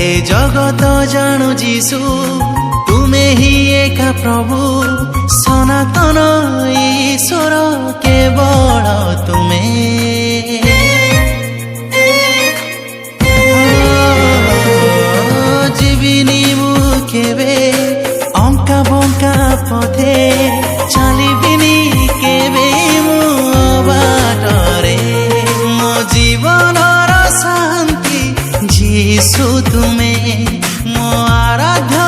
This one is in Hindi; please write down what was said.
ए जगत जाणु जीशु तुमे ही एका प्रभु सनातन ईश्वर केवल तुमे जीविनी मु केबे अंका बंका पथे चलिबिनी केबे मु बाटरे मो जीवनर शांति जीशु तुमे मो आराध्य